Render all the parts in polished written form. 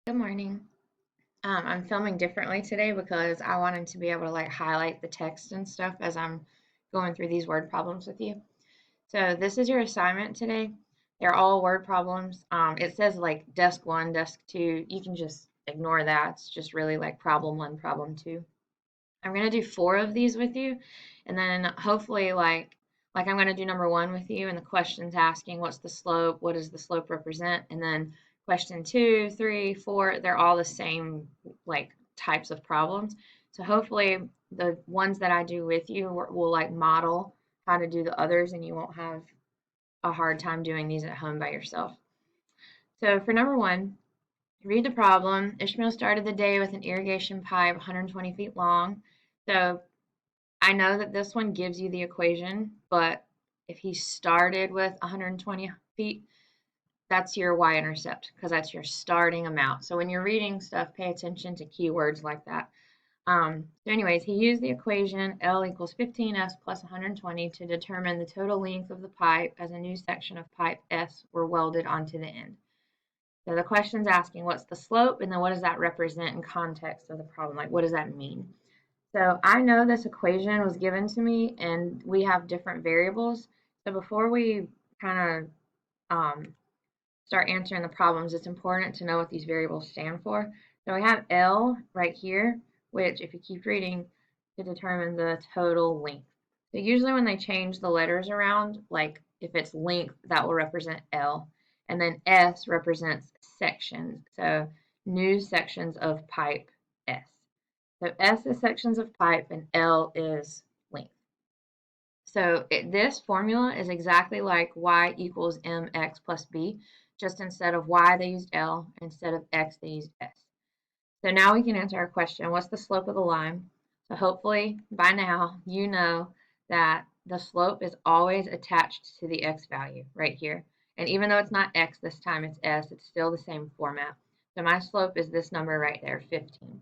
Good morning. I'm filming differently today because I wanted to be able to highlight the text and stuff as I'm going through these word problems with you. So this is your assignment today. They're all word problems. It says desk one, desk two. You can just ignore that. It's just really like problem one, problem two. I'm gonna do four of these with you, and then hopefully I'm gonna do number one with you, and the question's asking what's the slope, what does the slope represent, and then question two, three, four, they're all the same types of problems. So hopefully the ones that I do with you will model how to do the others, and you won't have a hard time doing these at home by yourself. So for number one, read the problem. Ishmael started the day with an irrigation pipe 120 feet long. So I know that this one gives you the equation, but if he started with 120 feet, that's your y-intercept because that's your starting amount. So when you're reading stuff, pay attention to keywords like that. So anyways, he used the equation L equals 15S plus 120 to determine the total length of the pipe as a new section of pipe S were welded onto the end. So the question's asking what's the slope and then what does that represent in context of the problem? Like what does that mean? So I know this equation was given to me and we have different variables. So before we kind of start answering the problems, it's important to know what these variables stand for. So we have L right here, which if you keep reading, to determine the total length. So usually when they change the letters around, like if it's length, that will represent L. And then S represents sections. So new sections of pipe S. So S is sections of pipe and L is length. So this formula is exactly like y equals mx plus b, just instead of y they used L, instead of x they used S. So now we can answer our question, what's the slope of the line? So hopefully by now you know that the slope is always attached to the x value right here. And even though it's not x this time, it's S, it's still the same format. So my slope is this number right there, 15.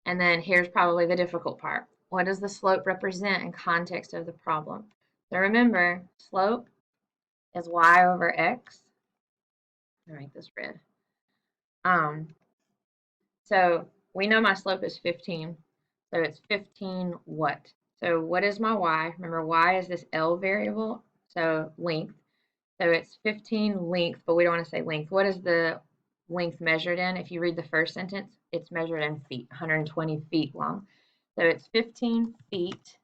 And then here's probably the difficult part. What does the slope represent in context of the problem? So remember, slope is y over x. Let me make this red. Um, so we know my slope is 15. So it's 15 what? So what is my y? Remember, y is this L variable, so length. So it's 15 length, but we don't want to say length. What is the length measured in? If you read the first sentence, it's measured in feet, 120 feet long. So it's 15 feet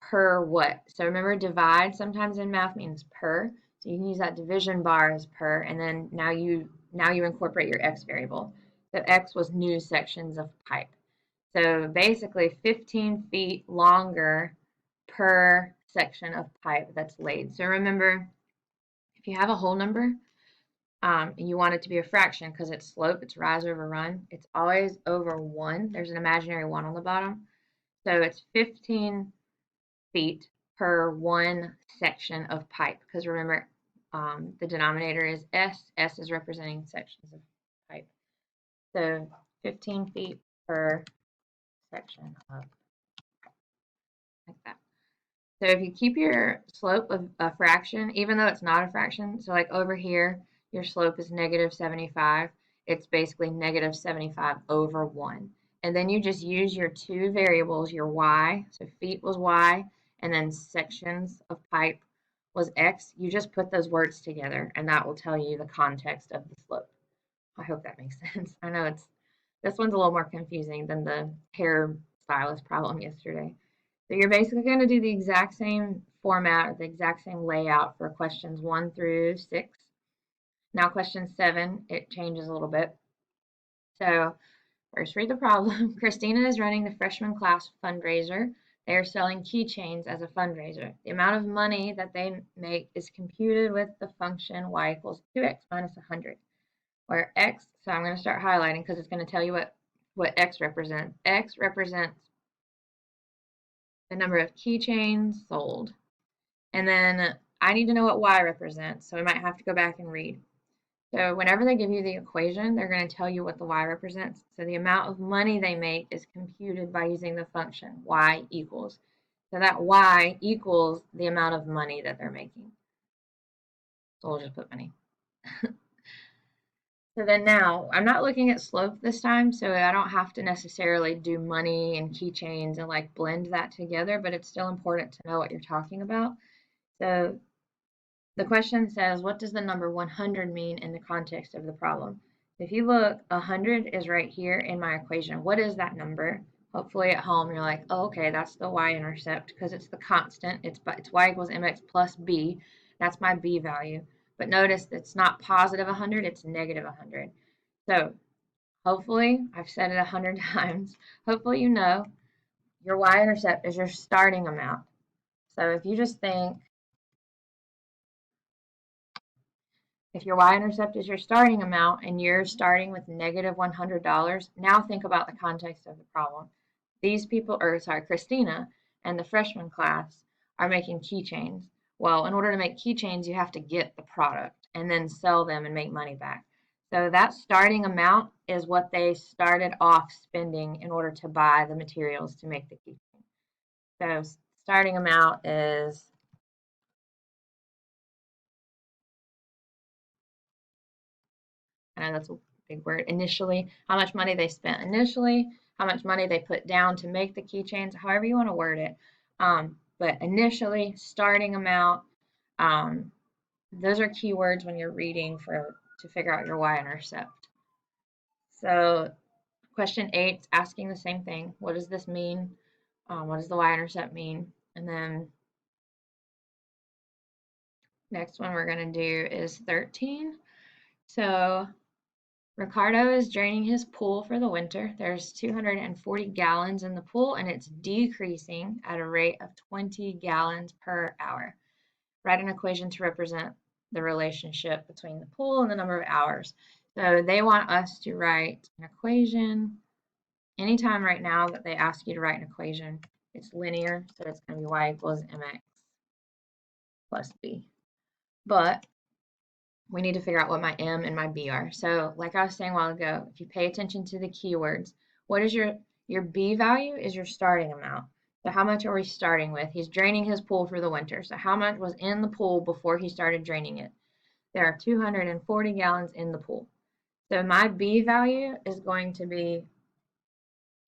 per what? So remember, divide sometimes in math means per. So you can use that division bar as per, and then now you incorporate your x variable. So x was new sections of pipe. So basically 15 feet longer per section of pipe that's laid. So remember, if you have a whole number, and you want it to be a fraction because it's slope, it's rise over run, it's always over 1. There's an imaginary 1 on the bottom. So it's 15 feet per one section of pipe because remember, the denominator is S. S is representing sections of pipe. So 15 feet per section of pipe, like that. So if you keep your slope of a fraction, even though it's not a fraction, so like over here, your slope is negative 75. It's basically negative 75 over 1. And then you just use your two variables, your y, so feet was y, and then sections of pipe was x. You just put those words together, and that will tell you the context of the slope. I hope that makes sense. I know this one's a little more confusing than the hair stylist problem yesterday. So you're basically going to do the exact same format, the exact same layout for questions 1 through 6. Now question 7, it changes a little bit. So first read the problem. Christina is running the freshman class fundraiser. They are selling keychains as a fundraiser. The amount of money that they make is computed with the function y equals 2x minus 100, where x, so I'm going to start highlighting because it's going to tell you what x represents. X represents the number of keychains sold. And then I need to know what y represents, so we might have to go back and read. So whenever they give you the equation, they're going to tell you what the y represents. So the amount of money they make is computed by using the function y equals. So that y equals the amount of money that they're making. So we'll just put money. So then now I'm not looking at slope this time, so I don't have to necessarily do money and keychains and like blend that together, but it's still important to know what you're talking about. So the question says, what does the number 100 mean in the context of the problem? If you look, 100 is right here in my equation. What is that number? Hopefully at home you're like, oh, okay, that's the y-intercept because it's the constant. It's y equals mx plus b. That's my b value. But notice it's not positive 100, it's negative 100. So hopefully, I've said it 100 times, hopefully you know your y-intercept is your starting amount. So if you just think, if your y-intercept is your starting amount and you're starting with negative $100, now think about the context of the problem. These people, or sorry, Christina and the freshman class are making keychains. Well, in order to make keychains, you have to get the product and then sell them and make money back. So that starting amount is what they started off spending in order to buy the materials to make the keychain. So starting amount is, I know that's a big word, initially, how much money they spent initially, how much money they put down to make the keychains, however you want to word it. But initially, starting amount, um, those are keywords when you're reading to figure out your y-intercept. So question 8 is asking the same thing. What does this mean? What does the y-intercept mean? And then next one we're going to do is 13. So Ricardo is draining his pool for the winter. There's 240 gallons in the pool and it's decreasing at a rate of 20 gallons per hour. Write an equation to represent the relationship between the pool and the number of hours. So they want us to write an equation. Anytime right now that they ask you to write an equation, it's linear, so it's going to be y equals mx plus b. But we need to figure out what my M and my B are. So like I was saying a while ago, if you pay attention to the keywords, what is your B value is your starting amount. So how much are we starting with? He's draining his pool for the winter. So how much was in the pool before he started draining it? There are 240 gallons in the pool. So my B value is going to be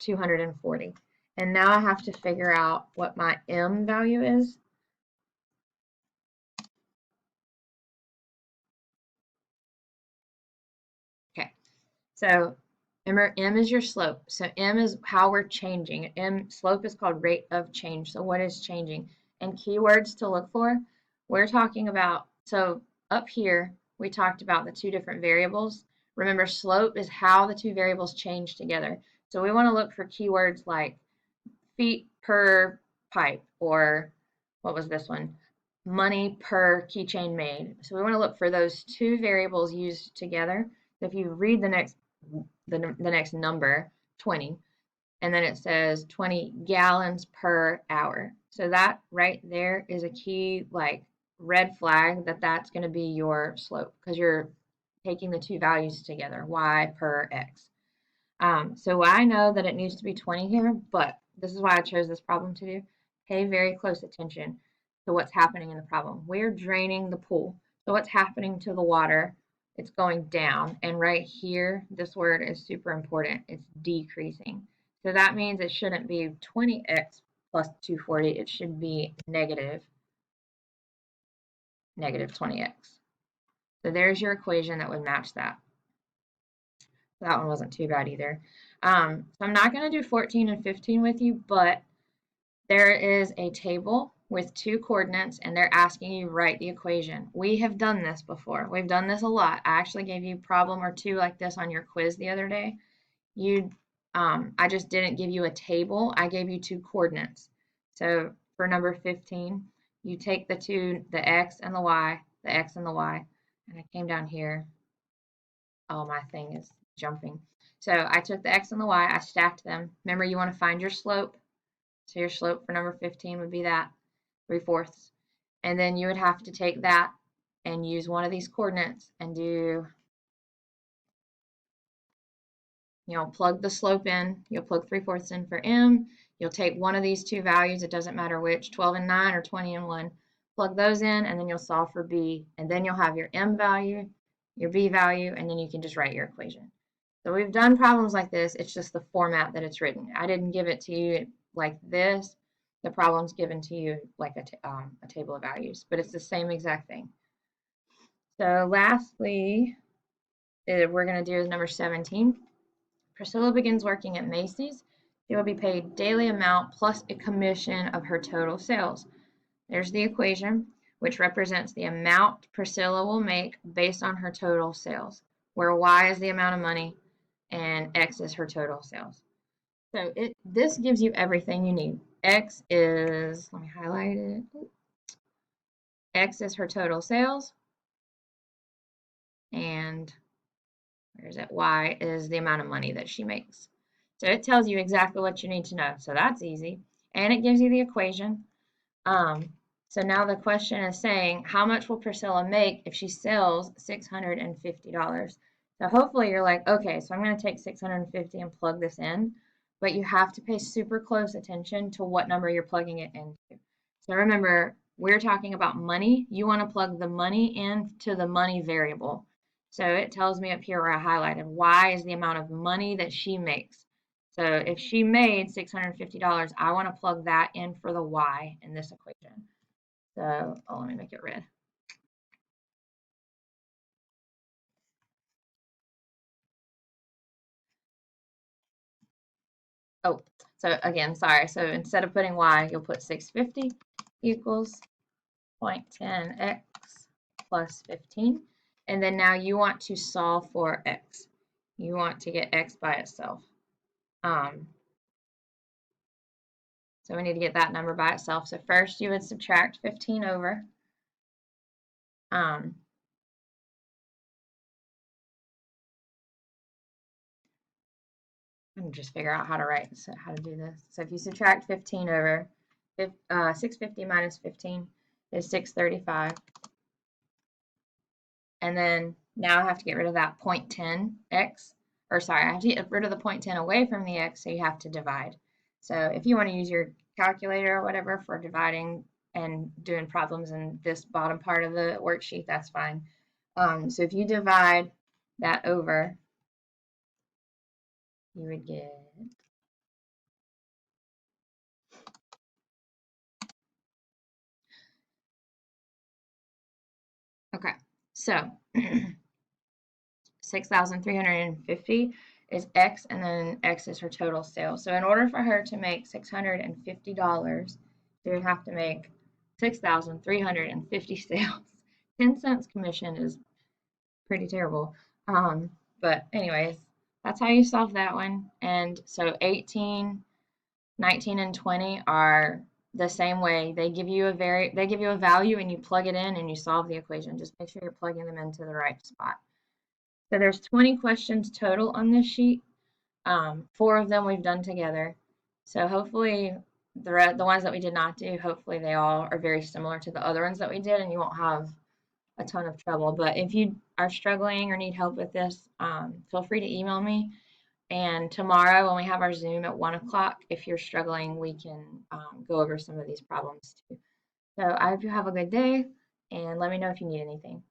240. And now I have to figure out what my M value is. Okay, so M is your slope. So M is how we're changing. M slope is called rate of change. So what is changing? And keywords to look for, we're talking about, so up here, we talked about the two different variables. Remember, slope is how the two variables change together. So we want to look for keywords like feet per pipe, or what was this one? Money per keychain made. So we want to look for those two variables used together. So if you read the next number, 20, and then it says 20 gallons per hour. So that right there is a key like red flag that that's going to be your slope because you're taking the two values together, y per x. So I know that it needs to be 20 here, but this is why I chose this problem to do. Pay very close attention to what's happening in the problem. We're draining the pool. So what's happening to the water? It's going down. And right here, this word is super important. It's decreasing. So that means it shouldn't be 20x plus 240. It should be negative 20x. So there's your equation that would match that. That one wasn't too bad either. So I'm not going to do 14 and 15 with you, but there is a table with two coordinates and they're asking you to write the equation. We have done this before. We've done this a lot. I actually gave you a problem or two like this on your quiz the other day. I just didn't give you a table. I gave you two coordinates. So for number 15, you take the x and the y, and I came down here. Oh, my thing is jumping. So I took the x and the y, I stacked them. Remember, you want to find your slope. So your slope for number 15 would be that, 3/4. And then you would have to take that and use one of these coordinates and do, plug the slope in. You'll plug 3/4 in for m. You'll take one of these two values, it doesn't matter which, 12 and 9 or 20 and 1. Plug those in, and then you'll solve for b. And then you'll have your m value, your b value, and then you can just write your equation. So we've done problems like this. It's just the format that it's written. I didn't give it to you like this. The problem's given to you like a table of values, but it's the same exact thing. So lastly, we're going to do is number 17. Priscilla begins working at Macy's. She will be paid daily amount plus a commission of her total sales. There's the equation, which represents the amount Priscilla will make based on her total sales, where Y is the amount of money and X is her total sales. So this gives you everything you need. X is, let me highlight it. X is her total sales, and where is it? Y is the amount of money that she makes. So it tells you exactly what you need to know. So that's easy. And it gives you the equation. So now the question is saying, how much will Priscilla make if she sells $650? So hopefully you're like, okay, so I'm going to take 650 and plug this in, but you have to pay super close attention to what number you're plugging it into. So remember, we're talking about money. You want to plug the money into the money variable. So it tells me up here where I highlighted, Y is the amount of money that she makes. So if she made $650, I want to plug that in for the Y in this equation. So, let me make it red. Oh, so again, sorry. So instead of putting Y, you'll put 650 equals 0.10x plus 15. And then now you want to solve for x. You want to get x by itself. So we need to get that number by itself. So first you would subtract 15 over. And just figure out how to do this. So if you subtract 15 over 650 minus 15 is 635. And then now I have to get rid of that 0.10x, or sorry, I have to get rid of the 0.10 away from the x, so you have to divide. So if you want to use your calculator or whatever for dividing and doing problems in this bottom part of the worksheet, that's fine. So if you divide that over, you would get, okay, so 6,350 is X, and then X is her total sales. So in order for her to make $650, she would have to make 6,350 sales. 10 cents commission is pretty terrible. But anyways, that's how you solve that one. And so 18, 19, and 20 are the same way. They give you a value and you plug it in and you solve the equation. Just make sure you're plugging them into the right spot. So there's 20 questions total on this sheet. 4 of them we've done together. So hopefully the ones that we did not do, hopefully they all are very similar to the other ones that we did and you won't have a ton of trouble. But if you are struggling or need help with this, feel free to email me. And tomorrow when we have our Zoom at 1 o'clock, if you're struggling, we can go over some of these problems too. So I hope you have a good day and let me know if you need anything.